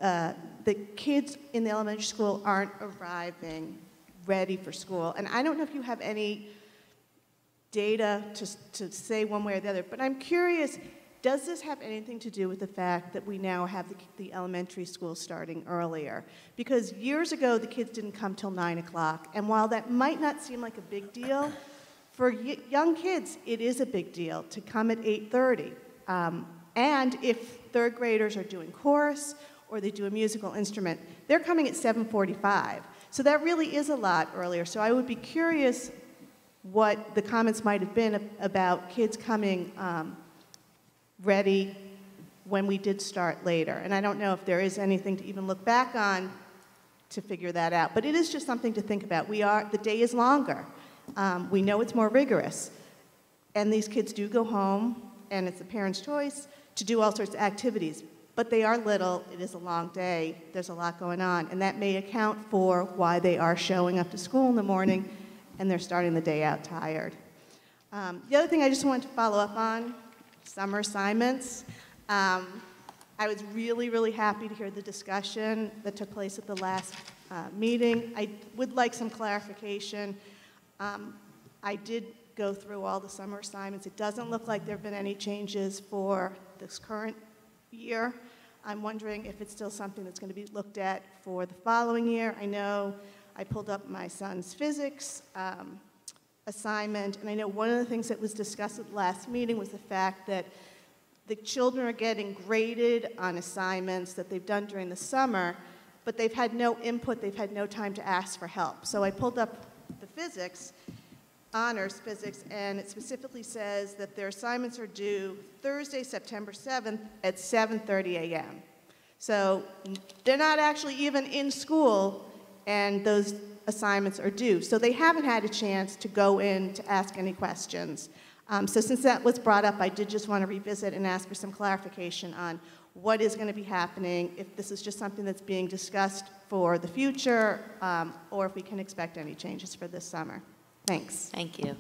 the kids in the elementary school aren't arriving ready for school, and I don't know if you have any data to say one way or the other, but I'm curious, does this have anything to do with the fact that we now have the elementary school starting earlier? Because years ago, the kids didn't come till 9 o'clock, and while that might not seem like a big deal, for young kids, it is a big deal to come at 8:30. And if 3rd graders are doing chorus or they do a musical instrument, they're coming at 7:45. So that really is a lot earlier. So I would be curious what the comments might have been about kids coming ready when we did start later. And I don't know if there is anything to even look back on to figure that out. But it is just something to think about. The day is longer. We know it's more rigorous. And these kids do go home, and it's the parent's choice to do all sorts of activities. But they are little, it is a long day, there's a lot going on, and that may account for why they are showing up to school in the morning and they're starting the day out tired. The other thing I just wanted to follow up on, summer assignments. I was really, really happy to hear the discussion that took place at the last meeting. I would like some clarification. I did go through all the summer assignments. It doesn't look like there have been any changes for this current year. I'm wondering if it's still something that's going to be looked at for the following year. I know I pulled up my son's physics assignment, and I know one of the things that was discussed at the last meeting was the fact that the children are getting graded on assignments that they've done during the summer, but they've had no input, they've had no time to ask for help. So I pulled up the physics, honors physics, and it specifically says that their assignments are due Thursday, September 7th at 7:30 a.m. So they're not actually even in school, and those assignments are due. So they haven't had a chance to go in to ask any questions. So since that was brought up, I did just want to revisit and ask for some clarification on what is going to be happening, if this is just something that's being discussed for the future, or if we can expect any changes for this summer. Thanks. Thank you.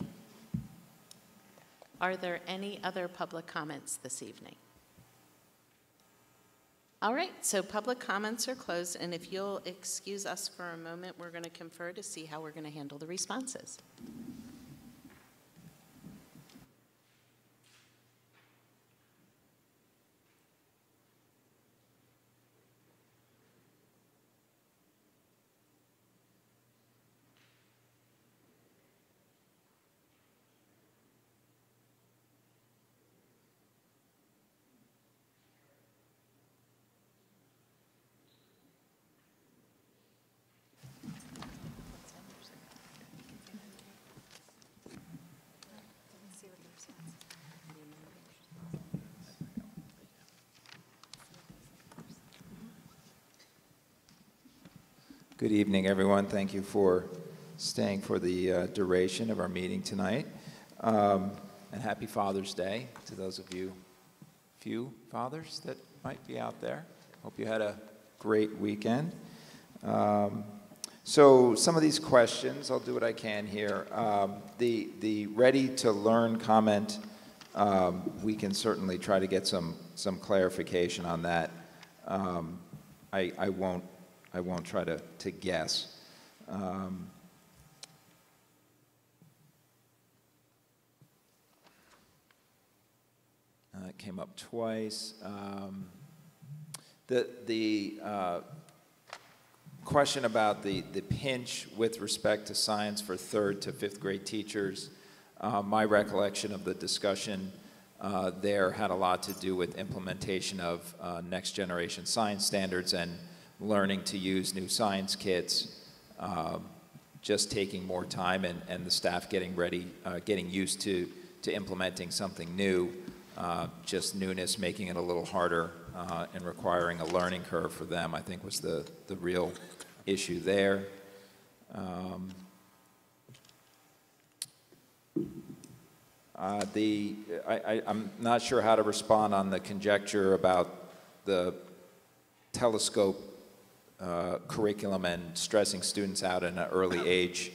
Are there any other public comments this evening? All right, so public comments are closed, and if you'll excuse us for a moment, we're going to confer to see how we're going to handle the responses. Good evening, everyone. Thank you for staying for the duration of our meeting tonight. And happy Father's Day to those of you, few fathers that might be out there. Hope you had a great weekend. So some of these questions, I'll do what I can here. The ready to learn comment, we can certainly try to get some clarification on that. I won't try to guess. It came up twice. The question about the pinch with respect to science for 3rd to 5th grade teachers, my recollection of the discussion there had a lot to do with implementation of next generation science standards and learning to use new science kits, just taking more time, and the staff getting ready, getting used to implementing something new, just newness making it a little harder and requiring a learning curve for them, I think was the real issue there. I'm not sure how to respond on the conjecture about the telescope curriculum and stressing students out in an early age.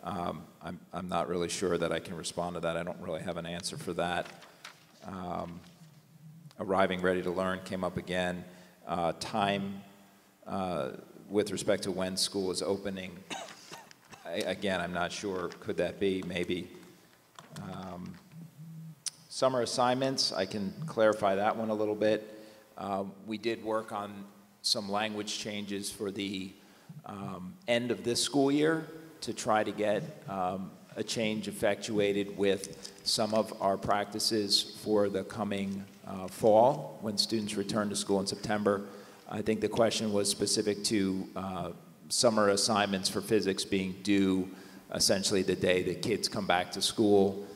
I'm not really sure that I can respond to that. I don't really have an answer for that. Arriving ready to learn came up again. Time with respect to when school is opening. Again, I'm not sure. Could that be? Maybe. Summer assignments, I can clarify that one a little bit. We did work on some language changes for the end of this school year to try to get a change effectuated with some of our practices for the coming fall when students return to school in September. I think the question was specific to summer assignments for physics being due essentially the day the kids come back to school.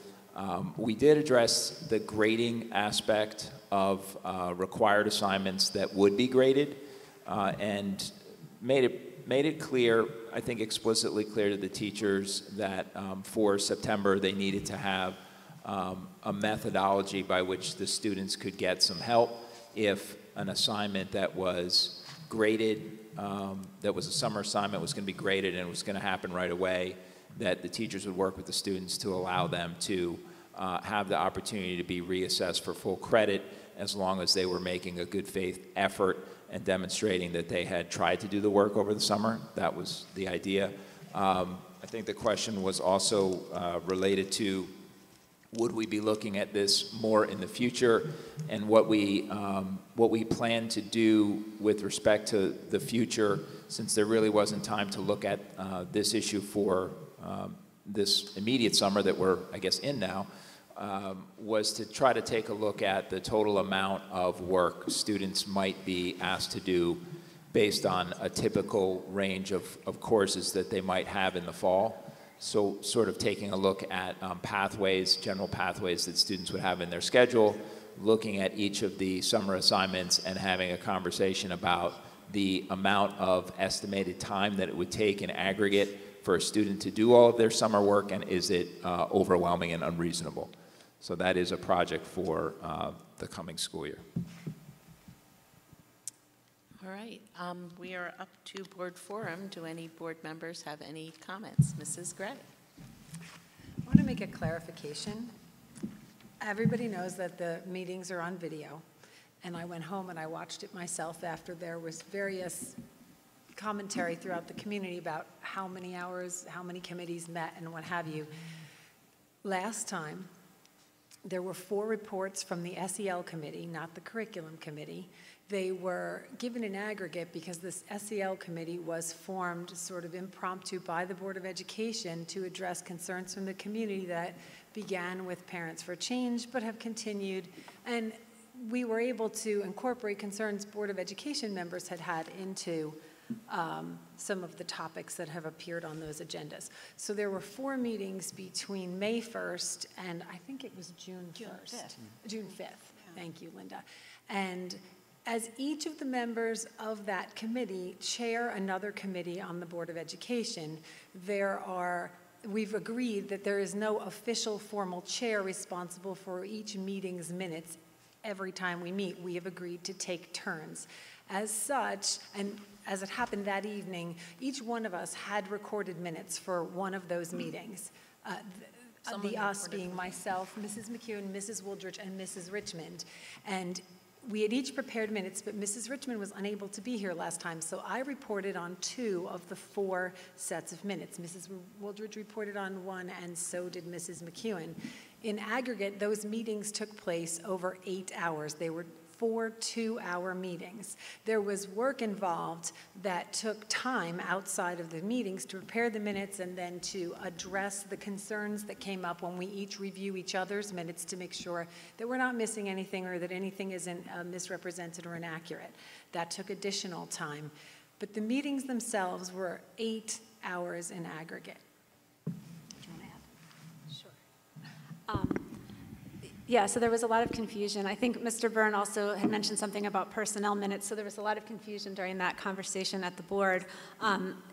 We did address the grading aspect of required assignments that would be graded and made it made it clear, I think explicitly clear to the teachers that for September they needed to have a methodology by which the students could get some help if an assignment that was graded, that was a summer assignment, was going to be graded and it was going to happen right away, that the teachers would work with the students to allow them to have the opportunity to be reassessed for full credit as long as they were making a good faith effort and demonstrating that they had tried to do the work over the summer. That was the idea. I think the question was also related to, would we be looking at this more in the future, and what we plan to do with respect to the future, since there really wasn't time to look at this issue for this immediate summer that we're, I guess, in now, was to try to take a look at the total amount of work students might be asked to do based on a typical range of courses that they might have in the fall. So sort of taking a look at pathways, general pathways that students would have in their schedule, looking at each of the summer assignments and having a conversation about the amount of estimated time that it would take in aggregate for a student to do all of their summer work, and is it overwhelming and unreasonable. So that is a project for the coming school year. All right, we are up to board forum. Do any board members have any comments? Mrs. Gray. I want to make a clarification. Everybody knows that the meetings are on video, and I went home and I watched it myself after there was various commentary throughout the community about how many hours, how many committees met, and what have you. Last time, there were 4 reports from the SEL committee, not the curriculum committee. They were given in aggregate because this SEL committee was formed sort of impromptu by the Board of Education to address concerns from the community that began with Parents for Change but have continued. And we were able to incorporate concerns Board of Education members had had into some of the topics that have appeared on those agendas. So there were 4 meetings between May 1st and I think it was June 1st. June 5th. Thank you, Linda. And as each of the members of that committee chair another committee on the Board of Education, we've agreed that there is no official formal chair responsible for each meeting's minutes every time we meet. We have agreed to take turns. As such, and as it happened that evening, each one of us had recorded minutes for one of those meetings. The us being myself, Mrs. McEwen, Mrs. Wooldridge, and Mrs. Richmond. And we had each prepared minutes, but Mrs. Richmond was unable to be here last time, so I reported on 2 of the 4 sets of minutes. Mrs. Wooldridge reported on 1, and so did Mrs. McEwen. In aggregate, those meetings took place over 8 hours. They were 4 2-hour meetings. There was work involved that took time outside of the meetings to prepare the minutes and then to address the concerns that came up when we each review each other's minutes to make sure that we're not missing anything or that anything isn't misrepresented or inaccurate. That took additional time. But the meetings themselves were 8 hours in aggregate. Do you want to add? Sure. Yeah, so there was a lot of confusion. I think Mr. Byrne also had mentioned something about personnel minutes, so there was a lot of confusion during that conversation at the board.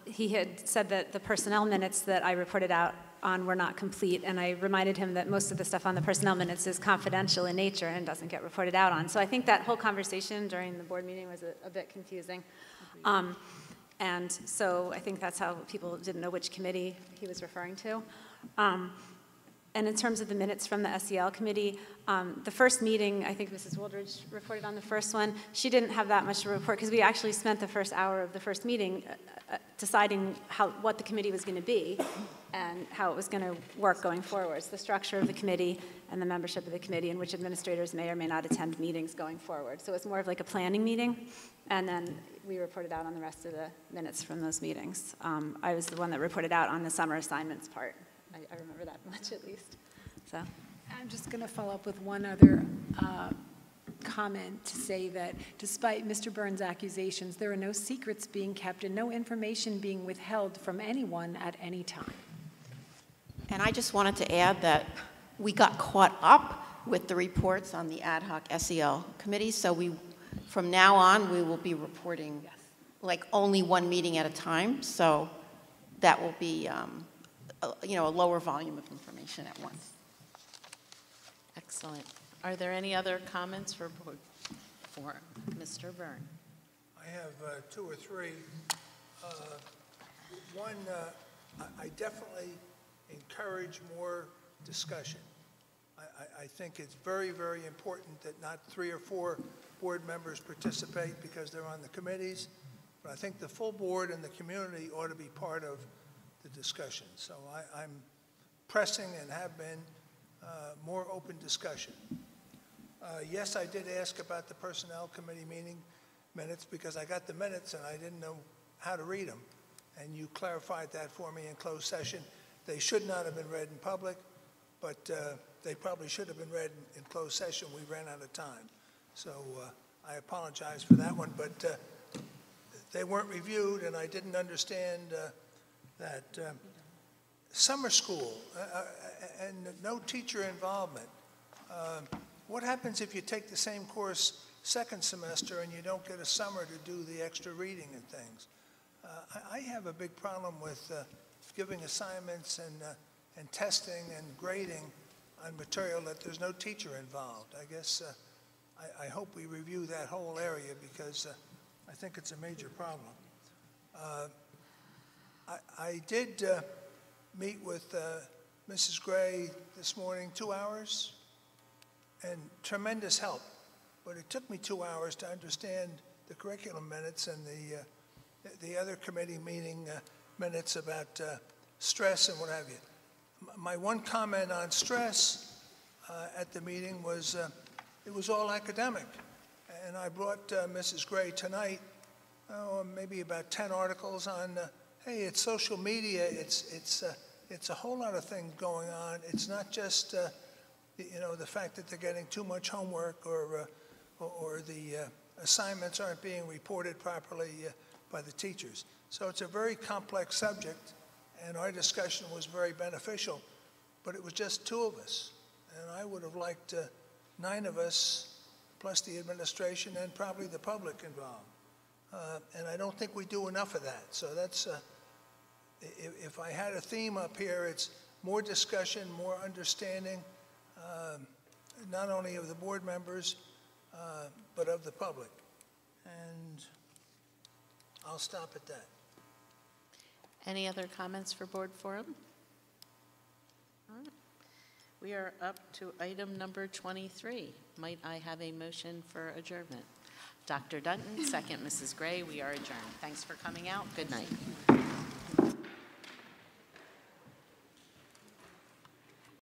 He had said that the personnel minutes that I reported out on were not complete, and I reminded him that most of the stuff on the personnel minutes is confidential in nature and doesn't get reported out on. So I think that whole conversation during the board meeting was a bit confusing. And so I think that's how people didn't know which committee he was referring to. And in terms of the minutes from the SEL committee, the first meeting, I think Mrs. Wooldridge reported on the first one. She didn't have that much to report because we actually spent the first hour of the first meeting deciding what the committee was going to be and how it was going to work going forwards, the structure of the committee and the membership of the committee and which administrators may or may not attend meetings going forward. So it's more of like a planning meeting, and then we reported out on the rest of the minutes from those meetings. I was the one that reported out on the summer assignments part. I remember that much at least. So I'm just going to follow up with one other comment to say that despite Mr. Byrne's accusations, there are no secrets being kept and no information being withheld from anyone at any time. And I just wanted to add that we got caught up with the reports on the ad hoc SEL committee, so from now on, we will be reporting like only one meeting at a time, so that will be, a lower volume of information at once. Excellent. Are there any other comments for Mr. Byrne? I have two or three. One, I definitely encourage more discussion. I think it's very, very important that not 3 or 4 board members participate because they're on the committees, but I think the full board and the community ought to be part of the discussion. So I'm pressing and have been more open discussion. Yes, I did ask about the Personnel Committee meeting minutes because I got the minutes and I didn't know how to read them. And you clarified that for me in closed session. They should not have been read in public, but they probably should have been read in closed session. We ran out of time. So I apologize for that one, but they weren't reviewed, and I didn't understand that summer school and no teacher involvement. What happens if you take the same course second semester and you don't get a summer to do the extra reading and things? I have a big problem with giving assignments and testing and grading on material that there's no teacher involved. I guess I hope we review that whole area because I think it's a major problem. I did meet with Mrs. Gray this morning, 2 hours, and tremendous help. But it took me 2 hours to understand the curriculum minutes and the other committee meeting minutes about stress and what have you. My one comment on stress at the meeting was it was all academic. And I brought Mrs. Gray tonight, maybe about 10 articles on, hey, it's social media, it's a whole lot of things going on. It's not just, the fact that they're getting too much homework or the assignments aren't being reported properly by the teachers. So it's a very complex subject, and our discussion was very beneficial, but it was just 2 of us. And I would have liked 9 of us, plus the administration and probably the public involved. And I don't think we do enough of that. So that's, if I had a theme up here, it's more discussion, more understanding, not only of the board members, but of the public. And I'll stop at that. Any other comments for board forum? All right. We are up to item number 23. Might I have a motion for adjournment? Dr. Dutton, second Mrs. Gray. We are adjourned. Thanks for coming out. Good night.